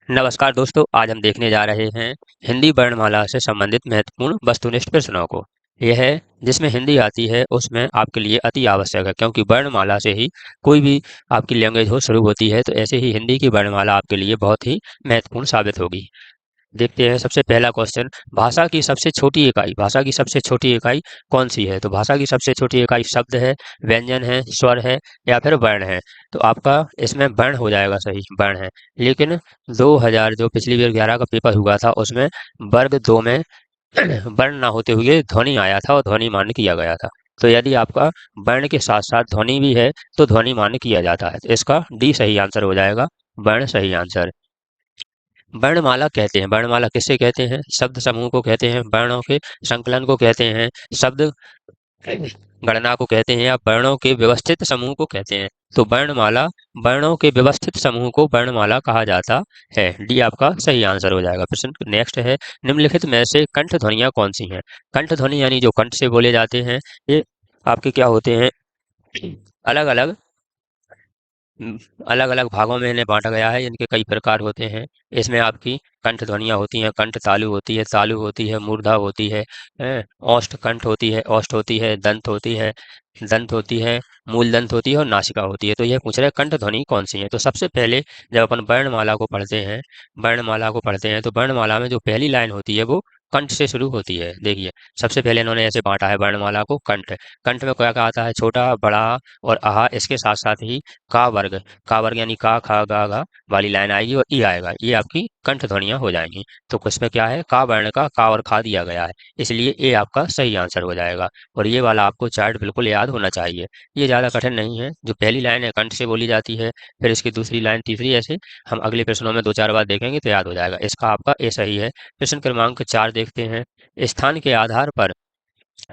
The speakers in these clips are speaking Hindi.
नमस्कार दोस्तों, आज हम देखने जा रहे हैं हिंदी वर्णमाला से संबंधित महत्वपूर्ण वस्तुनिष्ठ प्रश्नों को। यह है जिसमें हिंदी आती है उसमें आपके लिए अति आवश्यक है, क्योंकि वर्णमाला से ही कोई भी आपकी लैंग्वेज हो शुरू होती है। तो ऐसे ही हिंदी की वर्णमाला आपके लिए बहुत ही महत्वपूर्ण साबित होगी। देखते हैं सबसे पहला क्वेश्चन, भाषा की सबसे छोटी इकाई कौन सी है? तो भाषा की सबसे छोटी इकाई शब्द है, व्यंजन है, स्वर है या फिर वर्ण है। तो आपका इसमें वर्ण हो जाएगा, सही वर्ण है। लेकिन 2000 जो पिछली बार 11 का पेपर हुआ था उसमें वर्ग 2 में वर्ण ना होते हुए ध्वनि आया था और ध्वनि मान्य किया गया था। तो यदि आपका वर्ण के साथ साथ ध्वनि भी है तो ध्वनि मान्य किया जाता है। तो इसका डी सही आंसर हो जाएगा, वर्ण सही आंसर। वर्णमाला कहते हैं, वर्णमाला किसे कहते हैं? शब्द समूह को कहते हैं, वर्णों के संकलन को कहते हैं, शब्द गणना को कहते हैं, या वर्णों के व्यवस्थित समूह को कहते हैं। तो वर्णमाला, वर्णों के व्यवस्थित समूह को वर्णमाला कहा जाता है। डी आपका सही आंसर हो जाएगा। प्रश्न नेक्स्ट है, निम्नलिखित में से कंठ ध्वनियां कौन सी हैं? कंठ ध्वनि यानी जो कंठ से बोले जाते हैं, ये आपके क्या होते हैं? अलग अलग अलग अलग भागों में इन्हें बांटा गया है। इनके कई प्रकार होते हैं। इसमें आपकी कंठ ध्वनियां होती हैं, कंठ तालु होती है, मूर्धा होती है, औष्ठ कंठ होती है, औष्ठ होती है, दंत होती है, मूल दंत होती है और नासिका होती है। तो यह पूछ रहे हैं कंठ ध्वनि कौन सी है। तो सबसे पहले जब अपन वर्णमाला को पढ़ते हैं, तो वर्णमाला में जो पहली लाइन होती है वो कंठ से शुरू होती है। देखिए, सबसे पहले इन्होंने ऐसे बांटा है वर्णमाला को, कंठ। कंठ में क्या क्या आता है? छोटा, बड़ा और आहा। इसके साथ साथ ही का वर्ग, का वर्ग यानी का, खा, गा वाली लाइन आएगी और ई आएगा। ये आपकी कंठ ध्वनियां हो जाएंगी। तो इसमें क्या है? का वर्ण का का और खा दिया गया है, इसलिए ए आपका सही आंसर हो जाएगा। और ये वाला आपको चार्ट बिल्कुल याद होना चाहिए। ये ज़्यादा कठिन नहीं है। जो पहली लाइन है कंठ से बोली जाती है, फिर इसकी दूसरी लाइन, तीसरी, ऐसे हम अगले प्रश्नों में दो चार बार देखेंगे तो याद हो जाएगा। इसका आपका ए सही है। प्रश्न क्रमांक 4 देखते हैं, स्थान के आधार पर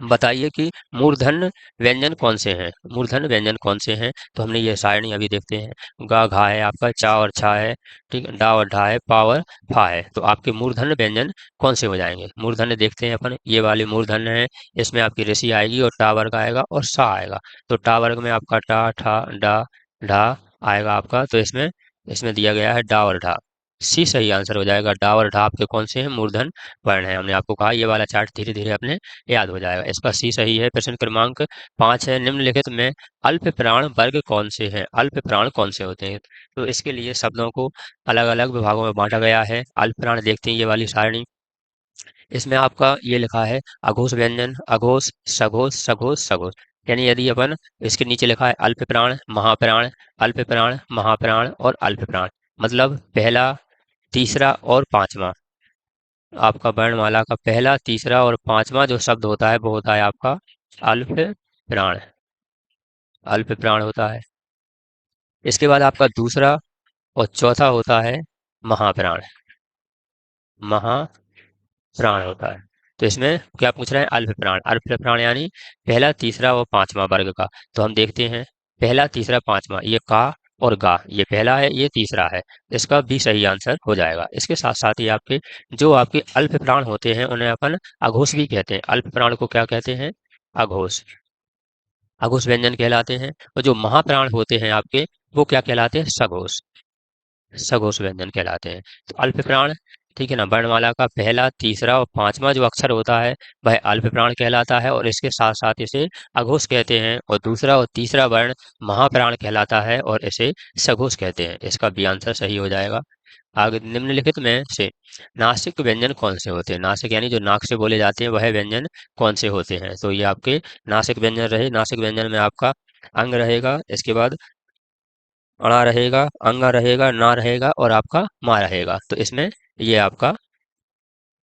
बताइए कि मूर्धन्य व्यंजन कौन से हैं? मूर्धन्य व्यंजन कौन से हैं? तो हमने ये सारणी अभी देखते हैं। गा घा है आपका, चा और छा है, ठीक है, डा और ढा है, पा और फा है। तो आपके मूर्धन्य व्यंजन कौन से हो जाएंगे? मूर्धन्य देखते हैं अपन, ये वाले मूर्धन्य है। इसमें आपकी ऋषि आएगी और टा वर्ग आएगा और सा आएगा। तो टा वर्ग में आपका टा, ठा, डा, ढा आएगा आपका। तो इसमें इसमें दिया गया है डा और ढा। सी सही आंसर हो जाएगा। डा और ढा आपके कौन से हैं? मूर्धन वर्ण है। हमने आपको कहा ये वाला चार्ट धीरे धीरे अपने याद हो जाएगा। इसका सी सही है। प्रश्न क्रमांक 5 है, निम्नलिखित में अल्प प्राण वर्ग कौन से हैं? अल्प प्राण कौन से होते हैं? तो इसके लिए शब्दों को अलग अलग विभागों में बांटा गया है। अल्प प्राण देखते हैं, ये वाली सारणी। इसमें आपका ये लिखा है अघोष व्यंजन, अघोष, सघोष, सघोष, सघोष। यानी यदि अपन इसके नीचे लिखा है अल्प प्राण, महाप्राण, अल्प प्राण, महाप्राण और अल्प प्राण, मतलब पहला, तीसरा और पांचवा। आपका वर्णमाला का पहला, तीसरा और पांचवा जो शब्द होता है वो होता है आपका अल्प प्राण। अल्प प्राण होता है। इसके बाद आपका दूसरा और चौथा होता है महाप्राण। महाप्राण होता है। तो इसमें क्या पूछ रहे हैं? अल्प प्राण। अल्प प्राण यानी पहला, तीसरा और पांचवा वर्ग का। तो हम देखते हैं पहला, तीसरा, पांचवा, ये का और गा, ये पहला है, ये तीसरा है। इसका भी सही आंसर हो जाएगा। इसके साथ साथ ही आपके जो आपके अल्प प्राण होते हैं उन्हें अपन अघोष भी कहते हैं। अल्प प्राण को क्या कहते हैं? अघोष। अघोष व्यंजन कहलाते हैं। और जो महाप्राण होते हैं आपके, वो क्या कहलाते हैं? सघोष। सघोष व्यंजन कहलाते हैं। तो अल्प प्राण, ठीक है ना, वर्णमाला का पहला, तीसरा और पांचवा जो अक्षर होता है वह अल्प प्राण कहलाता है, और इसके साथ साथ इसे अघोष कहते हैं। और दूसरा और तीसरा वर्ण महाप्राण कहलाता है और इसे सघोष कहते हैं। इसका भी आंसर सही हो जाएगा। आगे निम्नलिखित में से नासिक व्यंजन कौन से होते हैं? नासिक यानी जो नाक से बोले जाते हैं वह व्यंजन कौन से होते हैं? तो ये आपके नासिक व्यंजन रहे। नासिक व्यंजन में आपका अंग रहेगा, इसके बाद अणा रहेगा, अंगा रहेगा, ना रहेगा और आपका मा रहेगा। तो इसमें ये आपका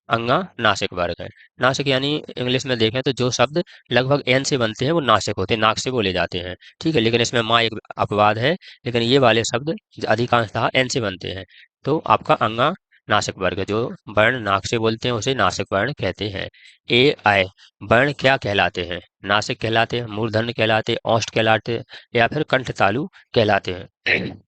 अंगा नासिक वर्ग है। नासिक यानी इंग्लिश में देखें तो जो शब्द लगभग एन से बनते हैं वो नासिक होते हैं, नाक से बोले जाते हैं। ठीक है, लेकिन इसमें माँ एक अपवाद है। लेकिन ये वाले शब्द अधिकांशतः एन से बनते हैं। तो आपका अंगा नासिक वर्ग, जो वर्ण नाक से बोलते हैं उसे नासिक वर्ण कहते हैं। ए आय वर्ण क्या कहलाते हैं? नासिक कहलाते हैं, मूर्धन्य कहलाते हैं, औष्ठ कहलाते हैं या फिर कंठ तालु कहलाते हैं?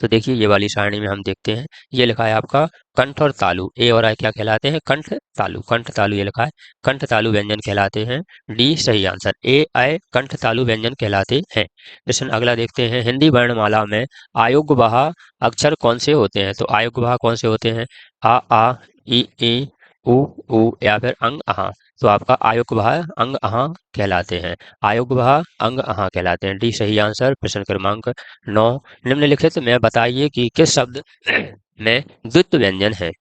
तो देखिए ये वाली सारणी में हम देखते हैं, ये लिखा है आपका कंठ और तालु। ए और आई क्या कहलाते हैं? कंठ तालु। कंठ तालु ये लिखा है, कंठ तालु व्यंजन कहलाते हैं। डी सही आंसर, ए आई कंठ तालु व्यंजन कहलाते हैं। प्रश्न अगला देखते हैं, हिंदी वर्णमाला में आयोगवाह अक्षर कौन से होते हैं? तो आयोगवाह कौन से होते हैं? आ ई उ ऊ या फिर अंग अहा। तो आपका आयोगवाह अंग अहा कहलाते हैं। आयोगवाह अंग अहा कहलाते हैं। डी सही आंसर। प्रश्न क्रमांक 9, निम्नलिखित में बताइए कि किस शब्द में द्वित्व व्यंजन है?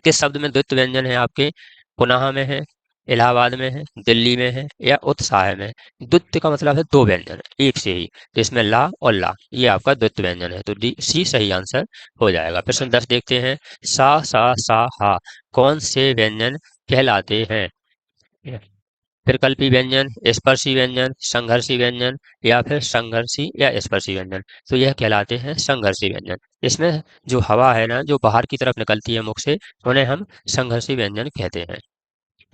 किस शब्द में द्वित्व व्यंजन है आपके? पुनः में है, इलाहाबाद में है, दिल्ली में है या उत्साह में? द्वित्व का मतलब है दो व्यंजन एक से ही, तो इसमें ला और ला ये आपका द्वित्व व्यंजन है, तो डी सी सही आंसर हो जाएगा। प्रश्न 10 देखते हैं, सा हा कौन से व्यंजन कहलाते हैं? त्रिकल्पी व्यंजन, स्पर्शी व्यंजन, संघर्षी व्यंजन या फिर संघर्षी या स्पर्शी व्यंजन? तो यह कहलाते हैं संघर्षी व्यंजन। इसमें जो हवा है ना, जो बाहर की तरफ निकलती है मुख से, उन्हें हम संघर्षी व्यंजन कहते हैं।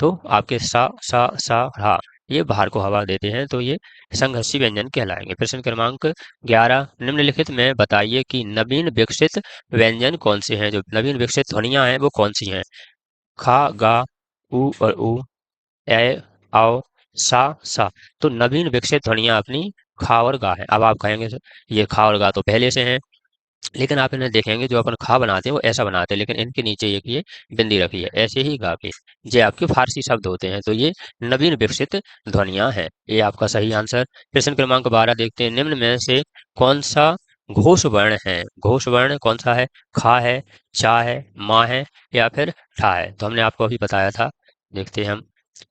तो आपके सा हा ये बाहर को हवा देते हैं, तो ये संघर्षी व्यंजन कहलाएंगे। प्रश्न क्रमांक 11, निम्नलिखित में बताइए कि नवीन विकसित व्यंजन कौन से हैं? जो नवीन विकसित ध्वनियां हैं वो कौन सी हैं? खा गा, उ और ऊ, ए आओ, सा। तो नवीन विकसित ध्वनियां अपनी खा और गा है। अब आप कहेंगे सर, ये खा और गा तो पहले से हैं, लेकिन आप इन्हें देखेंगे जो अपन खा बनाते हैं वो ऐसा बनाते हैं, लेकिन इनके नीचे एक ये बिंदी रखी है, ऐसे ही गा के। ये आपके फारसी शब्द होते हैं, तो ये नवीन विकसित ध्वनियां हैं। ये आपका सही आंसर। प्रश्न क्रमांक 12 देखते हैं, निम्न में से कौन सा घोष वर्ण है? घोष वर्ण कौन सा है? खा है, चा है, माँ है या फिर ठा है? तो हमने आपको अभी बताया था, देखते हैं हम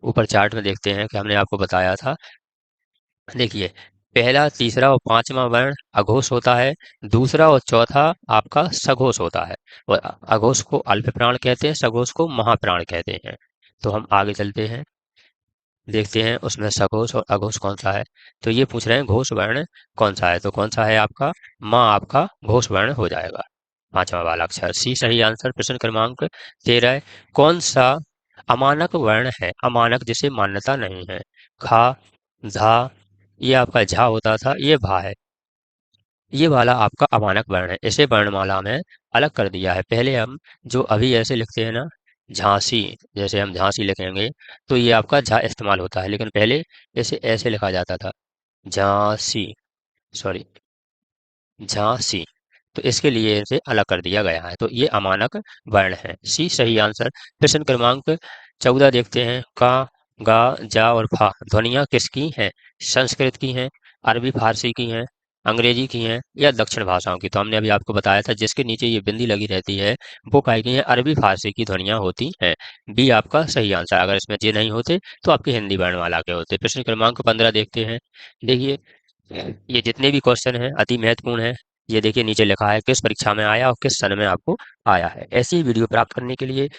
ऊपर चार्ट में देखते हैं कि हमने आपको बताया था। देखिए, पहला, तीसरा और पांचवा वर्ण अघोष होता है, दूसरा और चौथा आपका सघोष होता है। और अघोष को अल्प प्राण कहते हैं, सघोष को महाप्राण कहते हैं। तो हम आगे चलते हैं, देखते हैं उसमें सघोष और अघोष कौन सा है। तो ये पूछ रहे हैं घोष वर्ण कौन सा है, तो कौन सा है आपका? माँ आपका घोष वर्ण हो जाएगा, पांचवा वाला अक्षर, सी सही आंसर। प्रश्न क्रमांक 13, कौन सा अमानक वर्ण है? अमानक जिसे मान्यता नहीं है। खा, झा, ये आपका झा होता था, ये भा है। ये वाला आपका अमानक वर्ण है, इसे वर्णमाला में अलग कर दिया है। पहले हम जो अभी ऐसे लिखते हैं ना, झांसी, जैसे हम झांसी लिखेंगे तो ये आपका झा इस्तेमाल होता है, लेकिन पहले इसे ऐसे लिखा जाता था, झांसी, सॉरी, झांसी। तो इसके लिए इसे अलग कर दिया गया है, तो ये अमानक वर्ण है, सी सही आंसर। प्रश्न क्रमांक 14 देखते हैं, का, गा, जा और फा ध्वनियां किसकी हैं? संस्कृत की हैं, अरबी फारसी की हैं, अंग्रेजी की हैं या दक्षिण भाषाओं की? तो हमने अभी आपको बताया था, जिसके नीचे ये बिंदी लगी रहती है वो काय की है? अरबी फारसी की ध्वनियां होती हैं। बी आपका सही आंसर। अगर इसमें जे नहीं होते तो आपके हिंदी वर्णमाला के होते। प्रश्न क्रमांक 15 देखते हैं, देखिए ये जितने भी क्वेश्चन हैं अति महत्वपूर्ण है। ये देखिए नीचे लिखा है किस परीक्षा में आया और किस सन में आपको आया है। ऐसी ही वीडियो प्राप्त करने के लिए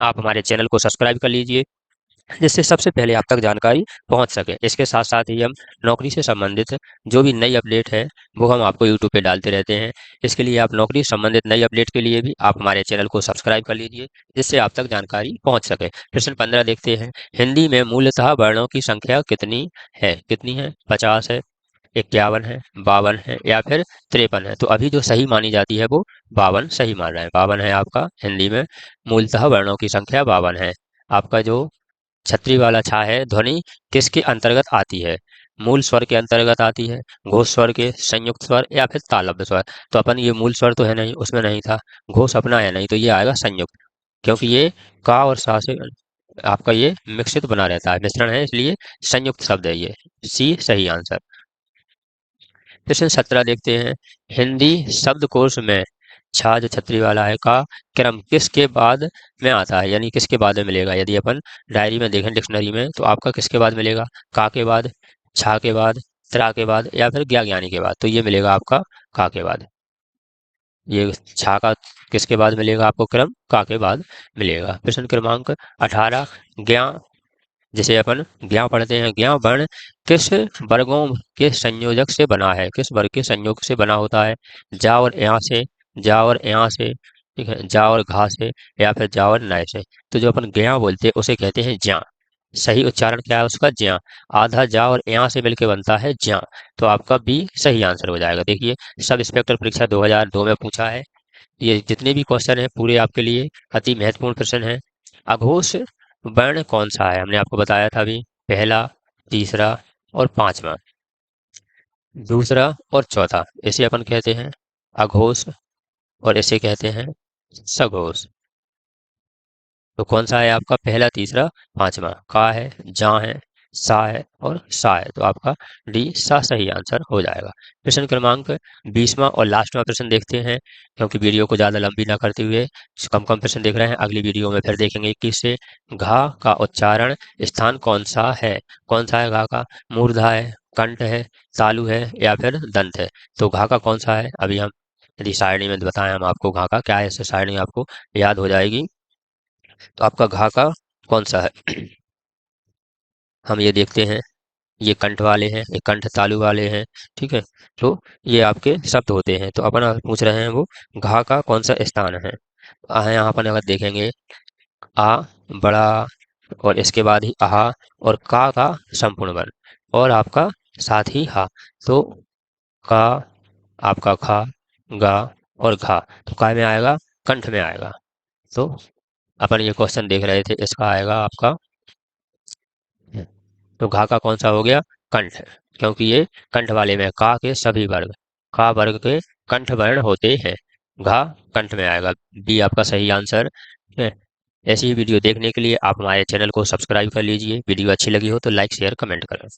आप हमारे चैनल को सब्सक्राइब कर लीजिए, जिससे सबसे पहले आप तक जानकारी पहुंच सके। इसके साथ साथ ही हम नौकरी से संबंधित जो भी नई अपडेट है वो हम आपको यूट्यूब पे डालते रहते हैं। इसके लिए आप नौकरी से संबंधित नई अपडेट के लिए भी आप हमारे चैनल को सब्सक्राइब कर लीजिए, जिससे आप तक जानकारी पहुंच सके। प्रश्न 15 देखते हैं, हिंदी में मूलतः वर्णों की संख्या कितनी है? कितनी है? 50 है, 51 है, 52 है या फिर 53 है? तो अभी जो सही मानी जाती है वो 52 सही मान रहे हैं। 52 है आपका हिंदी में मूलतः वर्णों की संख्या 52 है। आपका जो छतरी वाला छा है ध्वनि किसके अंतर्गत आती है? मूल स्वर के अंतर्गत आती है, घोष स्वर के, संयुक्त स्वर या फिर तालव्य स्वर? तो अपन ये मूल स्वर तो है नहीं, उसमें नहीं था, घोष अपना है नहीं, तो ये आएगा संयुक्त, क्योंकि ये का और सा से आपका ये मिश्रित बना रहता है, मिश्रण है, इसलिए संयुक्त शब्द है ये, सी सही आंसर। प्रश्न 17 देखते हैं, हिंदी शब्दकोश में छा जो छतरी वाला है का क्रम किसके बाद में आता है, यानी किसके बाद में मिलेगा? यदि अपन डायरी में देखें डिक्शनरी में तो आपका किसके बाद मिलेगा? का के बाद, छा के बाद, त्रा के बाद या फिर ज्ञा ज्ञानी के बाद? तो ये मिलेगा आपका का के बाद। ये छा का किसके बाद मिलेगा आपको क्रम? का के बाद मिलेगा। प्रश्न क्रमांक 18, ज्ञा जिसे अपन ज्ञा पढ़ते हैं, ज्ञा वर्ण किस वर्गों के संयोजक से बना है? किस वर्ग के संयोग से बना होता है? जा और यहाँ से, जा और यहाँ से, ठीक है, जा और घा से या फिर जा और नय से? तो जो अपन ज्ञा बोलते हैं उसे कहते हैं ज्या। सही उच्चारण क्या है उसका? ज्या। आधा जा और यहाँ से मिलके बनता है ज्या। तो आपका बी सही आंसर हो जाएगा। देखिए, सब इंस्पेक्टर परीक्षा 2002 में पूछा है। ये जितने भी क्वेश्चन हैं पूरे आपके लिए अति महत्वपूर्ण प्रश्न हैं। अघोष वर्ण कौन सा है? हमने आपको बताया था अभी। पहला, तीसरा और पांचवा, दूसरा और चौथा, इसे अपन कहते हैं अघोष और इसे कहते हैं सघोष। तो कौन सा है आपका? पहला, तीसरा, पांचवा। का है, जा है, सा है और सा है। तो आपका डी सा सही आंसर हो जाएगा। प्रश्न क्रमांक 20वां और लास्टवां प्रश्न देखते हैं, क्योंकि वीडियो को ज़्यादा लंबी ना करते हुए कम कम प्रश्न देख रहे हैं। अगली वीडियो में फिर देखेंगे कि इससे घा का उच्चारण स्थान कौन सा है। कौन सा है घा का? मूर्धा है, कंठ है, तालु है या फिर दंत है। तो घा का कौन सा है? अभी हम यदि सारणी में बताएं हम आपको घा का क्या है, इससे सारणी आपको याद हो जाएगी। तो आपका घा का कौन सा है? हम ये देखते हैं, ये कंठ वाले हैं, ये कंठ तालु वाले हैं। ठीक है, तो ये आपके शब्द होते हैं। तो अपन पूछ रहे हैं वो घा का कौन सा स्थान है। यहाँ अपन अगर देखेंगे, आ बड़ा और इसके बाद ही आहा और का संपूर्ण वर्ण और आपका साथ ही हा। तो का, आपका खा, गा और घा। तो काय में आएगा? कंठ में आएगा। तो अपन ये क्वेश्चन देख रहे थे, इसका आएगा आपका, तो घा का कौन सा हो गया? कंठ। क्योंकि ये कंठ वाले में का के सभी वर्ग, का वर्ग के कंठ वर्ण होते हैं। घा कंठ में आएगा। बी आपका सही आंसर है। ऐसी ही वीडियो देखने के लिए आप हमारे चैनल को सब्सक्राइब कर लीजिए। वीडियो अच्छी लगी हो तो लाइक शेयर कमेंट करें।